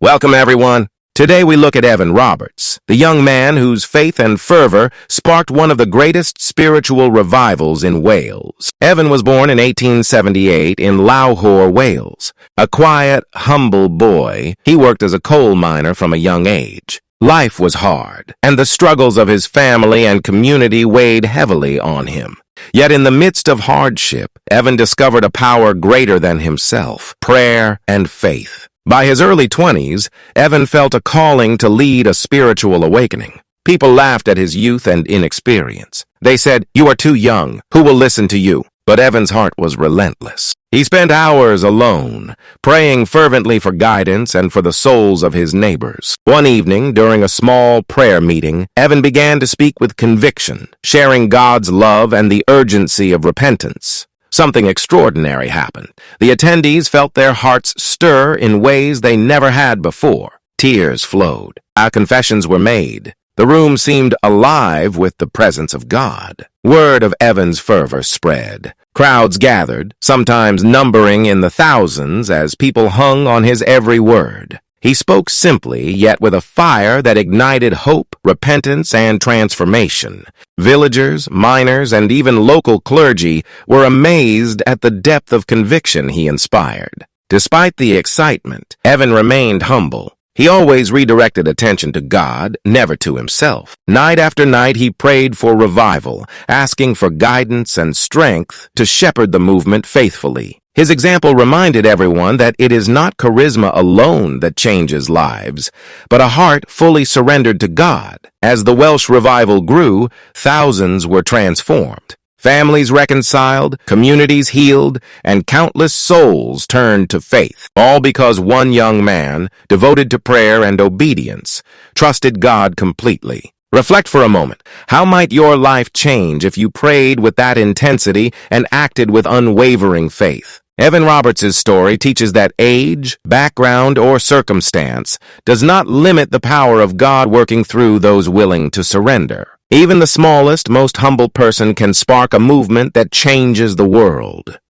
Welcome, everyone. Today we look at Evan Roberts, the young man whose faith and fervor sparked one of the greatest spiritual revivals in Wales. Evan was born in 1878 in Lahore, Wales. A quiet, humble boy, he worked as a coal miner from a young age. Life was hard, and the struggles of his family and community weighed heavily on him. Yet in the midst of hardship, Evan discovered a power greater than himself, prayer and faith. By his early 20s, Evan felt a calling to lead a spiritual awakening. People laughed at his youth and inexperience. They said, "You are too young. Who will listen to you?" But Evan's heart was relentless. He spent hours alone, praying fervently for guidance and for the souls of his neighbors. One evening, during a small prayer meeting, Evan began to speak with conviction, sharing God's love and the urgency of repentance. Something extraordinary happened. The attendees felt their hearts stir in ways they never had before. Tears flowed. Confessions were made. The room seemed alive with the presence of God. Word of Evan's fervor spread. Crowds gathered, sometimes numbering in the thousands, as people hung on his every word. He spoke simply, yet with a fire that ignited hope, repentance, and transformation. Villagers, miners, and even local clergy were amazed at the depth of conviction he inspired. Despite the excitement, Evan remained humble. He always redirected attention to God, never to himself. Night after night, he prayed for revival, asking for guidance and strength to shepherd the movement faithfully. His example reminded everyone that it is not charisma alone that changes lives, but a heart fully surrendered to God. As the Welsh Revival grew, thousands were transformed. Families reconciled, communities healed, and countless souls turned to faith, all because one young man, devoted to prayer and obedience, trusted God completely. Reflect for a moment. How might your life change if you prayed with that intensity and acted with unwavering faith? Evan Roberts' story teaches that age, background, or circumstance does not limit the power of God working through those willing to surrender. Even the smallest, most humble person can spark a movement that changes the world.